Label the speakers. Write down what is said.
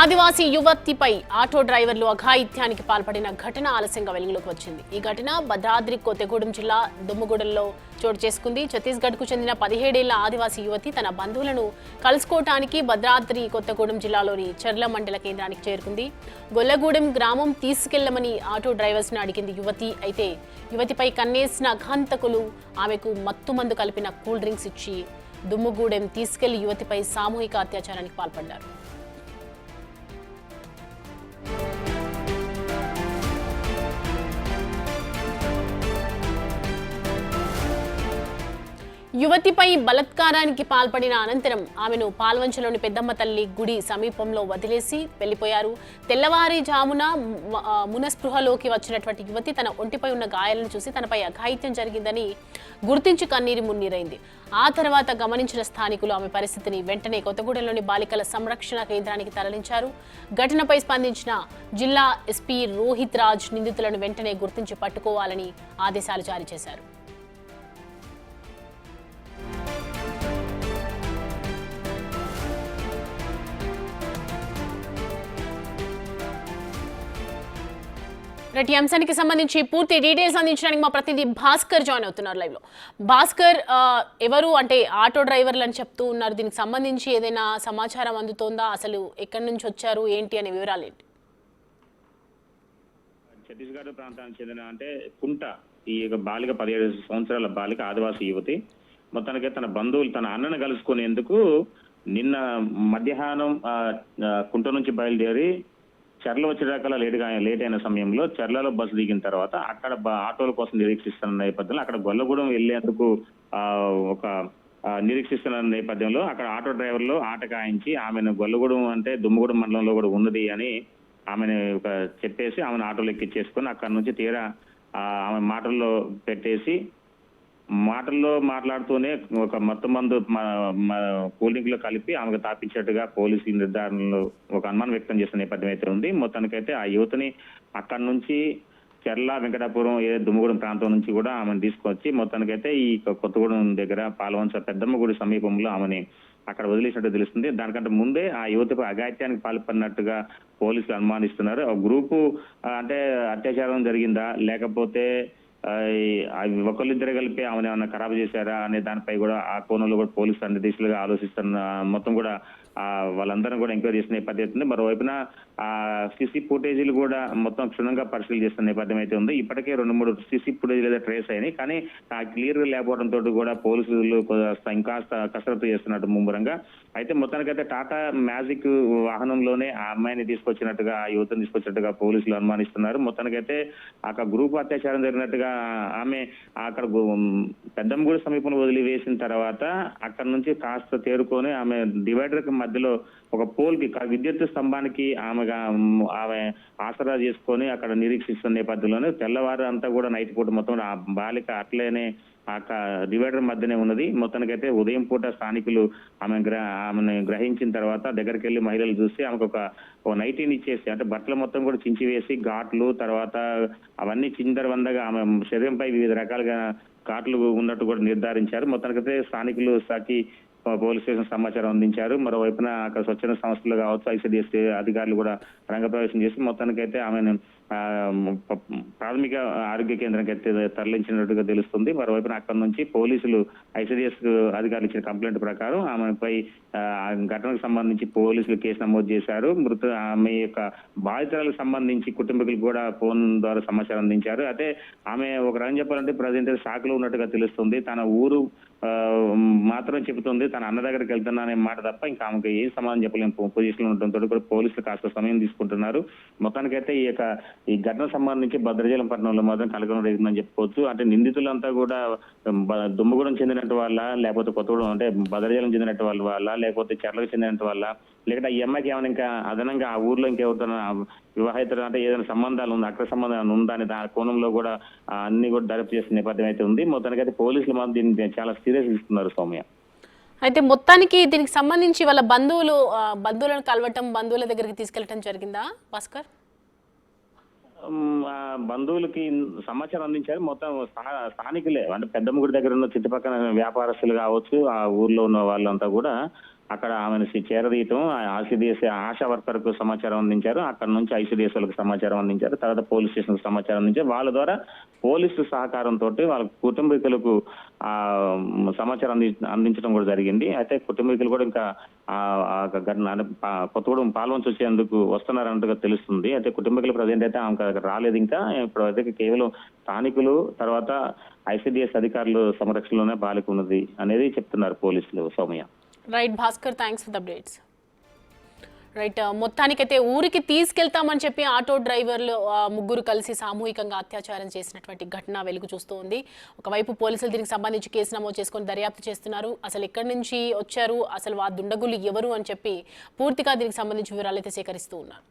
Speaker 1: ఆదివాసీ యువతిపై auto డ్రైవర్లు అఘాయిత్యానికి పాల్పడిన ఘటన ఆలస్యంగా వెలుగులోకి వచ్చింది. ఈ ఘటన భద్రాద్రి కొత్తగూడెం జిల్లా దుమ్ముగూడెంలో చోటు చేసుకుంది. ఛత్తీస్గఢ్కు చెందిన 17 ఏళ్ల ఆదివాసీ యువతి తన బంధువులను కలుసుకోవటానికి భద్రాద్రి కొత్తగూడెం జిల్లాలోని చర్ల మండల కేంద్రానికి చేరుకుంది. గొల్లగూడెం గ్రామం తీసుకెళ్లమని ఆటో డ్రైవర్స్ను అడిగింది యువతి. అయితే యువతిపై కన్నేసిన అఘాంతకులు ఆమెకు మత్తుమందు కలిపిన కూల్ డ్రింక్స్ ఇచ్చి దుమ్ముగూడెం తీసుకెళ్లి యువతిపై సామూహిక అత్యాచారానికి పాల్పడ్డారు. యువతిపై బలాత్కారానికి పాల్పడిన అనంతరం ఆమెను పాల్వంచలోని పెద్దమ్మ తల్లి గుడి సమీపంలో వదిలేసి వెళ్లిపోయారు. తెల్లవారుజామున మునస్పృహలోకి వచ్చినటువంటి యువతి తన ఒంటిపై ఉన్న గాయాలను చూసి తనపై అఘాయిత్యం జరిగిందని గుర్తించి కన్నీరు మున్నీరైంది. ఆ తర్వాత గమనించిన స్థానికులు ఆమె పరిస్థితిని వెంటనే కొత్తగూడెంలోని బాలికల సంరక్షణ కేంద్రానికి తరలించారు. ఘటనపై స్పందించిన జిల్లా ఎస్పీ రోహిత్ రాజ్ నిందితులను వెంటనే గుర్తించి పట్టుకోవాలని ఆదేశాలు జారీ చేశారు. ఈ అంశానికి సంబంధించి పూర్తి డీటెయిల్స్ అందించడానికి మా ప్రతినిధి భాస్కర్ జాయిన్ అవుతున్నారు లైవ్ లో. భాస్కర్, ఎవరు అంటే ఆటో డ్రైవర్లు అని చెప్తూ ఉన్నారు, దీనికి సంబంధించి ఏదైనా సమాచారం అందుతోందా? అసలు ఎక్కడి నుంచి వచ్చారు, ఏంటి అనే వివరాలు ఏంటి?
Speaker 2: ఛత్తీస్గఢ్ ప్రాంతానికి చెందిన అంటే కుంట ఈ బాలిక 17 సంవత్సరాల బాలిక ఆదివాసీ యువతి మొత్తానికి తన బంధువులు తన అన్నను కలుసుకునేందుకు నిన్న మధ్యాహ్నం కుంట నుంచి బయలుదేరి చర్ల వచ్చేదాకా లేట్ అయిన సమయంలో చర్లలో బస్సు దిగిన తర్వాత అక్కడ ఆటోల కోసం నిరీక్షిస్తున్న నేపథ్యంలో అక్కడ గొల్లగూడెం వెళ్లేందుకు ఒక నిరీక్షిస్తున్న నేపథ్యంలో అక్కడ ఆటో డ్రైవర్లు ఆట కాయించి ఆమెను గొల్లగూడెం అంటే దుమ్ముగూడెం మండలంలో కూడా ఉన్నది అని ఆమెను చెప్పేసి ఆమెను ఆటోలో ఎక్కించేసుకొని అక్కడ నుంచి తీరా ఆమె మాటల్లో పెట్టేసి మాటల్లో మాట్లాడుతూనే ఒక మొత్తం మందు కూల్ డ్రింక్ లో కలిపి ఆమెకు తాపించేట్టుగా పోలీసు నిర్ధారణలో ఒక అనుమానం వ్యక్తం చేసిన నేపథ్యం అయితే ఉంది. మొత్తానికైతే ఆ యువతని అక్కడి నుంచి చర్ల వెంకటాపురం దుమ్ముగూడెం ప్రాంతం నుంచి కూడా ఆమెను తీసుకొచ్చి మొత్తానికైతే ఈ కొత్తగూడెం దగ్గర పాలవంచ పెద్దమ్మ గుడి సమీపంలో ఆమెని అక్కడ వదిలేసినట్టు తెలుస్తుంది. దానికంటే ముందే ఆ యువతపై అఘాయిత్యానికి పాల్పడినట్టుగా పోలీసులు అనుమానిస్తున్నారు. ఆ గ్రూపు అంటే అత్యాచారం జరిగిందా లేకపోతే ఒకళ్ళిద్దరే కలిపి ఆమెను ఏమన్నా ఖరాబు చేశారా అనే దానిపై కూడా ఆ కోణంలో కూడా పోలీసులు అన్ని దిశలుగా ఆలోచిస్తున్న మొత్తం కూడా వాళ్ళందరూ కూడా ఎంక్వైరీ చేసిన నేపథ్యం ఉంది. మరోవైపున ఆ సీసీ ఫుటేజీలు కూడా మొత్తం క్షుణ్ణంగా పరిశీలన చేస్తున్న నేపథ్యం అయితే ఉంది. ఇప్పటికే 2-3 సీసీ ఫుటేజీలు అయితే ట్రేస్ అయినాయి. కానీ ఆ క్లియర్ గా లేకపోవడంతో కూడా పోలీసులు ఇంకాస్త కసరత్తు చేస్తున్నట్టు ముమ్మరంగా. అయితే మొత్తానికైతే టాటా మ్యాజిక్ వాహనంలోనే ఆ అమ్మాయిని తీసుకొచ్చినట్టుగా ఆ యువతను తీసుకొచ్చినట్టుగా పోలీసులు అనుమానిస్తున్నారు. మొత్తానికైతే అక్కడ గ్రూప్ అత్యాచారం జరిగినట్టుగా ఆమె అక్కడ పెద్దంగూడి సమీపంలో వదిలివేసిన తర్వాత అక్కడ నుంచి కాస్త తేరుకొని ఆమె డివైడర్ కి మధ్యలో ఒక పోల్ కి విద్యుత్ స్తంభానికి ఆమె ఆసరా చేసుకొని అక్కడ నిరీక్షిస్తున్న నేపథ్యంలోనే తెల్లవారు అంతా కూడా నైట్ పూట మొత్తం ఆ బాలిక అట్లనే ఆ డివైడర్ మధ్యనే ఉన్నది. మొత్తానికైతే ఉదయం పూట స్థానికులు ఆమెను గ్రహించిన తర్వాత దగ్గరికి వెళ్లి మహిళలు చూసి ఆమెకు ఒక నైటీని ఇచ్చేసి అంటే బట్టలు మొత్తం కూడా చించివేసి ఘాట్లు తర్వాత అవన్నీ చిందరవందగా ఆమె శరీరంపై వివిధ రకాలుగా ఘాట్లు ఉన్నట్టు కూడా నిర్ధారించారు. మొత్తానికైతే స్థానికులు సాకి పోలీస్ స్టేషన్ సమాచారం అందించారు. మరోవైపున అక్కడ స్వచ్ఛంద సంస్థలు కావచ్చు ఐసిడిఎస్ అధికారులు కూడా రంగప్రవేశం చేసి మొత్తానికైతే ఆమెను ప్రాథమిక ఆరోగ్య కేంద్రానికి అయితే తరలించినట్టుగా తెలుస్తుంది. మరోవైపున అక్కడి నుంచి పోలీసులు ఐసిడిఎస్ అధికారులు ఇచ్చిన కంప్లైంట్ ప్రకారం ఆమెపై ఘటనకు సంబంధించి పోలీసులు కేసు నమోదు చేశారు. ఆమె యొక్క బాధితులకు సంబంధించి కుటుంబీకులకు కూడా ఫోన్ ద్వారా సమాచారం అందించారు. అయితే ఆమె ఒక రకం చెప్పాలంటే ప్రజెంట్ షాక్ లో ఉన్నట్టుగా తెలుస్తుంది. తన ఊరు మాత్రం చెబుతుంది తన అన్న దగ్గరికి వెళ్తున్నా అనే మాట తప్ప ఇంకా ఆమెకు ఏం సమాధానం చెప్పలేము పొజిషన్ లో ఉండటంతో కూడా పోలీసులు కాస్త సమయం తీసుకుంటున్నారు. మొత్తానికైతే ఈ ఘటన సంబంధించి భద్రాచలం పట్టణంలో మాత్రం కలకలం రేగిందని చెప్పుకోవచ్చు. అంటే నిందితులంతా కూడా దుమ్ముగూడెం చెందినట్టు వాళ్ళ లేకపోతే కొత్తగూడెం అంటే భద్రాచలం చెందినట్టు వాళ్ళ లేకపోతే చర్లకు చెందినట్టు వాళ్ళ లేకపోతే ఈ అమ్మాయికి ఏమైనా ఇంకా అదనంగా ఆ ఊర్లో ఇంకెవరితోనా వివాహితులు అంటే ఏదైనా సంబంధాలు ఉందా అక్కడ సంబంధాలు ఉందా అని దాని కోణంలో కూడా అన్ని కూడా దర్యాప్తు చేసిన నేపథ్యం అయితే ఉంది. మొత్తానికైతే పోలీసులు మాత్రం దీన్ని చాలా సీరియస్ ఇస్తున్నారు సౌమ్య.
Speaker 1: అయితే మొత్తానికి దీనికి సంబంధించి వాళ్ళ బంధువులను కలవటం బంధువుల దగ్గరికి తీసుకెళ్లటం జరిగిందా భాస్కర్?
Speaker 2: బంధువులకి సమాచారం అందించారు. మొత్తం స్థానికులే అంటే పెద్దమ్మగుడి దగ్గర ఉన్న చుట్టుపక్కల వ్యాపారస్తులు కావచ్చు ఆ ఊర్లో ఉన్న వాళ్ళంతా కూడా అక్కడ ఆమెను చేరదీయటం, ఐసిడిఎస్ ఆశా వర్కర్ కు సమాచారం అందించారు. అక్కడ నుంచి ఐసిడిఎస్ వాళ్ళకి సమాచారం అందించారు. తర్వాత పోలీస్ స్టేషన్ కు సమాచారం అందించారు. వాళ్ళ ద్వారా పోలీసు సహకారంతో వాళ్ళ కుటుంబీకులకు సమాచారం అందించడం కూడా జరిగింది. అయితే కుటుంబీకులు కూడా ఇంకా కొత్తగూడెం పాల్వంచి వచ్చేందుకు వస్తున్నారన్నట్టుగా తెలుస్తుంది. అయితే కుటుంబీకులు ప్రజెంట్ అయితే ఆమె రాలేదు. ఇంకా ఇప్పుడు అయితే కేవలం స్థానికులు తర్వాత ఐసిడిఎస్ అధికారులు సంరక్షణలోనే బాలిక ఉన్నది అనేది చెప్తున్నారు పోలీసులు. Soumya.
Speaker 1: Right Bhaskar, thanks for the updates. Right, మొత్తానికైతే ఊరికి తీసుకెళ్తామని చెప్పి ఆటో డ్రైవర్లు ముగ్గురు కలిసి సామూహికంగా అత్యాచారం చేసినటువంటి ఘటన వెలుగు చూస్తూ ఉంది. ఒకవైపు పోలీసులు దీనికి సంబంధించి కేసు నమోదు చేసుకొని దర్యాప్తు చేస్తున్నారు. అసలు ఎక్కడి నుంచి వచ్చారు, అసలు ఆ దుండగులు ఎవరు అని చెప్పి పూర్తిగా దీనికి సంబంధించి వివరాలు అయితే సేకరిస్తూ ఉన్నారు.